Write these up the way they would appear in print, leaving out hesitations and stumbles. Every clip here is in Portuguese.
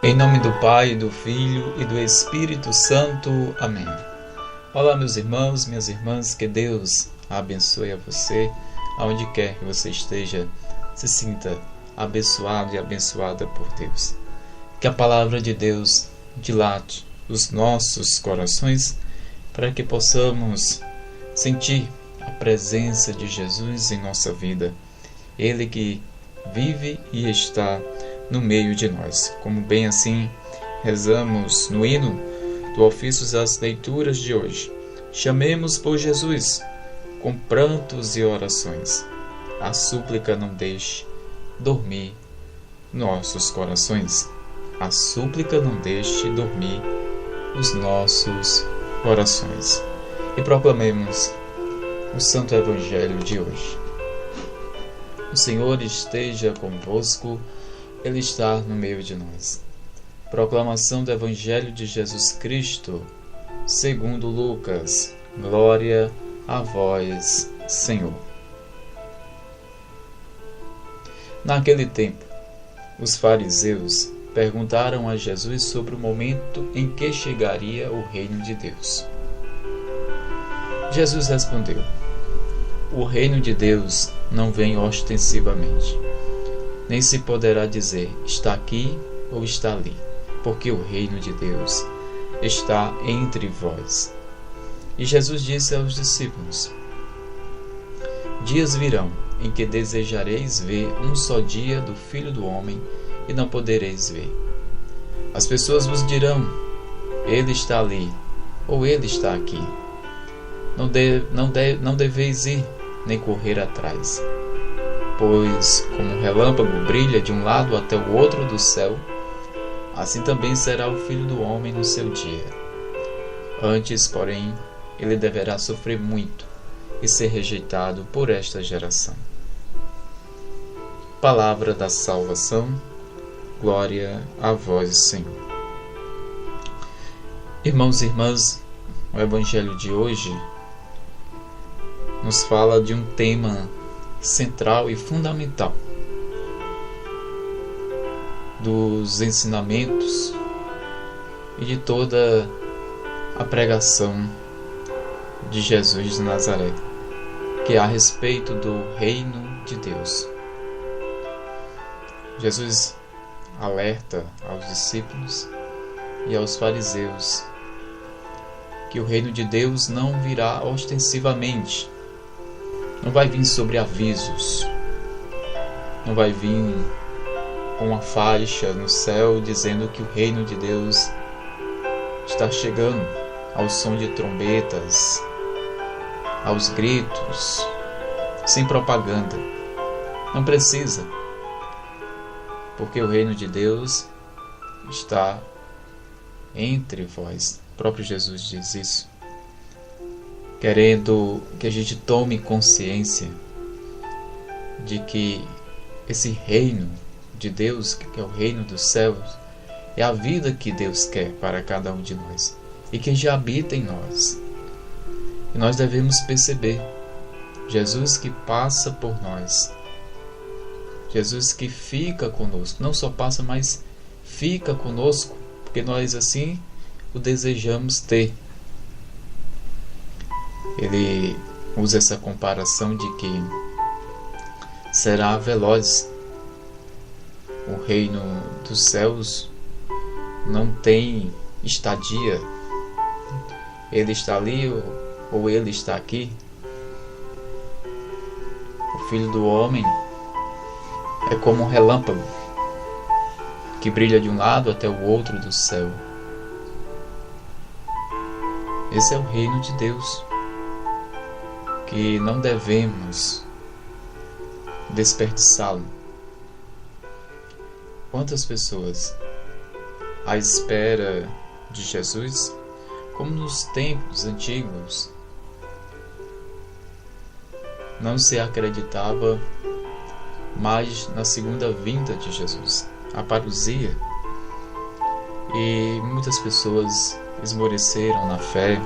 Em nome do Pai, do Filho e do Espírito Santo. Amém. Olá, meus irmãos, minhas irmãs, que Deus abençoe a você, aonde quer que você esteja, se sinta abençoado e abençoada por Deus. Que a palavra de Deus dilate os nossos corações para que possamos sentir a presença de Jesus em nossa vida. Ele que vive e está no meio de nós. Como bem assim rezamos no hino do ofício das leituras de hoje. Chamemos por Jesus com prantos e orações. A súplica não deixe dormir nossos corações. A súplica não deixe dormir os nossos corações. E proclamemos o Santo Evangelho de hoje. O Senhor esteja convosco, Ele está no meio de nós. Proclamação do Evangelho de Jesus Cristo, segundo Lucas. Glória a vós, Senhor. Naquele tempo, os fariseus perguntaram a Jesus sobre o momento em que chegaria o reino de Deus. Jesus respondeu: o reino de Deus não vem ostensivamente, nem se poderá dizer está aqui ou está ali, porque o reino de Deus está entre vós. E Jesus disse aos discípulos: dias virão em que desejareis ver um só dia do Filho do Homem e não podereis ver. As pessoas vos dirão: ele está ali, ou ele está aqui. Não deveis ir nem correr atrás. Pois, como um relâmpago brilha de um lado até o outro do céu, assim também será o Filho do Homem no seu dia. Antes, porém, ele deverá sofrer muito e ser rejeitado por esta geração. Palavra da salvação. Glória a vós, Senhor. Irmãos e irmãs, o Evangelho de hoje nos fala de um tema central e fundamental dos ensinamentos e de toda a pregação de Jesus de Nazaré, que é a respeito do reino de Deus. Jesus alerta aos discípulos e aos fariseus que o reino de Deus não virá ostensivamente. Não vai vir sobre avisos, não vai vir com uma faixa no céu dizendo que o reino de Deus está chegando ao som de trombetas, aos gritos, sem propaganda. Não precisa, porque o reino de Deus está entre vós. O próprio Jesus diz isso, querendo que a gente tome consciência de que esse reino de Deus, que é o reino dos céus, é a vida que Deus quer para cada um de nós e que já habita em nós. E nós devemos perceber Jesus que passa por nós, Jesus que fica conosco, não só passa, mas fica conosco, porque nós assim o desejamos ter. Ele usa essa comparação de que será veloz. O reino dos céus não tem estadia. Ele está ali ou ele está aqui. O Filho do Homem é como um relâmpago que brilha de um lado até o outro do céu. Esse é o reino de Deus, que não devemos desperdiçá-lo. Quantas pessoas, à espera de Jesus, como nos tempos antigos, não se acreditava mais na segunda vinda de Jesus, a parousia, e muitas pessoas esmoreceram na fé,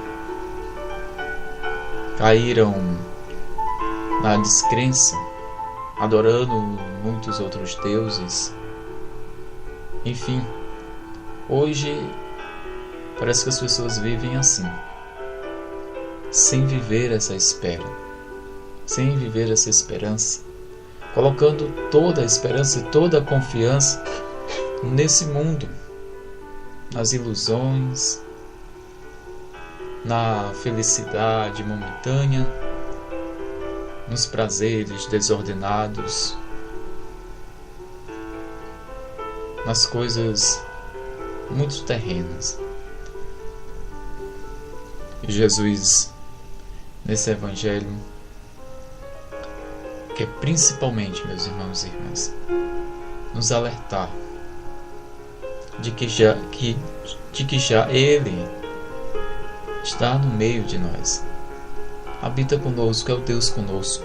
caíram na descrença, adorando muitos outros deuses. Enfim, Hoje parece que as pessoas vivem assim, sem viver essa espera, sem viver essa esperança, colocando toda a esperança e toda a confiança nesse mundo, nas ilusões, na felicidade momentânea, nos prazeres desordenados, nas coisas muito terrenas. E Jesus, nesse Evangelho, quer principalmente, meus irmãos e irmãs, nos alertar de que já Ele está no meio de nós, habita conosco, é o Deus conosco,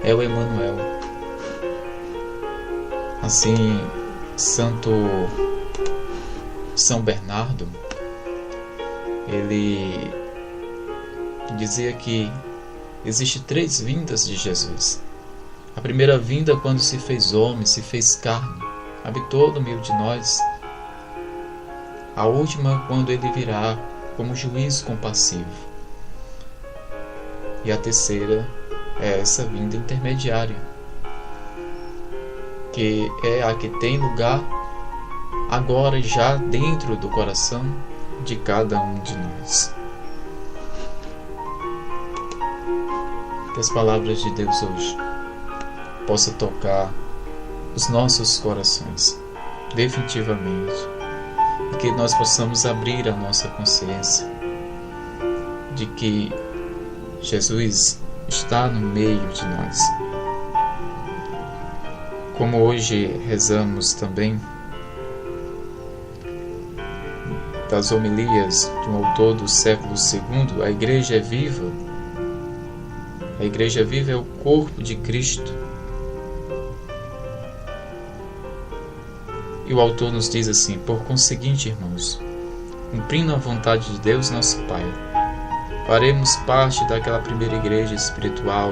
é o Emmanuel. Assim, São Bernardo, ele dizia que existe 3 vindas de Jesus. A primeira vinda, quando se fez homem, se fez carne, habitou no meio de nós. A última, quando ele virá como juiz compassivo. E a terceira é essa vinda intermediária, que é a que tem lugar agora, já dentro do coração de cada um de nós. Que as palavras de Deus hoje possam tocar os nossos corações definitivamente, e que nós possamos abrir a nossa consciência de que Jesus está no meio de nós. Como hoje rezamos também das homilias de um autor do século II, a Igreja é viva. A Igreja viva é o corpo de Cristo. E o autor nos diz assim: por conseguinte, irmãos, cumprindo a vontade de Deus nosso Pai, faremos parte daquela primeira igreja espiritual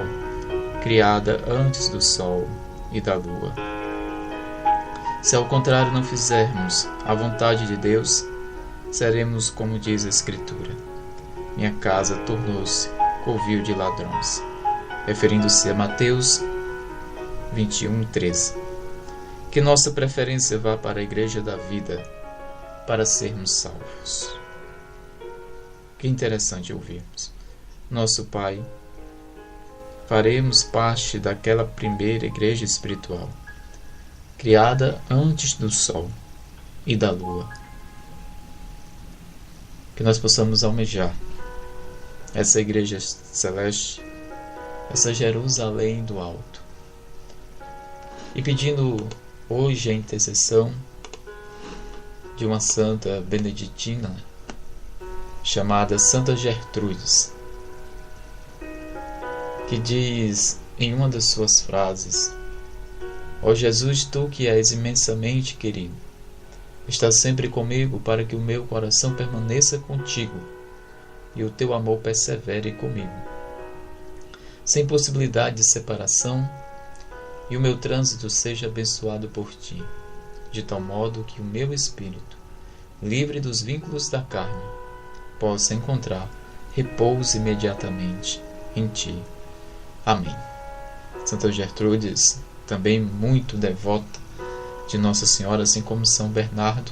criada antes do sol e da lua. Se ao contrário não fizermos a vontade de Deus, seremos como diz a Escritura: minha casa tornou-se covil de ladrões, referindo-se a Mateus 21:13. Que nossa preferência vá para a igreja da vida, para sermos salvos. Que interessante ouvirmos. Nosso Pai, faremos parte daquela primeira igreja espiritual, criada antes do sol e da lua. Que nós possamos almejar essa igreja celeste, essa Jerusalém do alto, e pedindo hoje a intercessão de uma santa beneditina chamada Santa Gertrudes, que diz em uma das suas frases: ó Jesus, tu que és imensamente querido, estás sempre comigo para que o meu coração permaneça contigo e o teu amor persevere comigo, sem possibilidade de separação, e o meu trânsito seja abençoado por ti, de tal modo que o meu espírito, livre dos vínculos da carne, possa encontrar repouso imediatamente em ti. Amém. Santa Gertrudes, também muito devota de Nossa Senhora, assim como São Bernardo,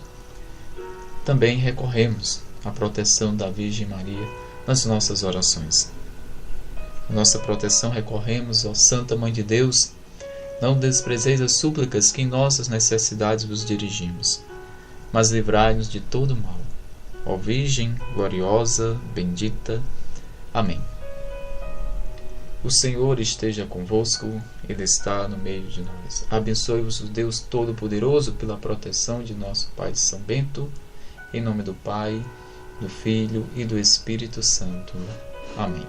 também recorremos à proteção da Virgem Maria nas nossas orações. A nossa proteção recorremos, ó Santa Mãe de Deus. Não desprezeis as súplicas que em nossas necessidades vos dirigimos, mas livrai-nos de todo mal. Ó Virgem gloriosa, bendita. Amém. O Senhor esteja convosco, Ele está no meio de nós. Abençoe-vos o Deus Todo-Poderoso pela proteção de nosso Pai São Bento, em nome do Pai, do Filho e do Espírito Santo. Amém.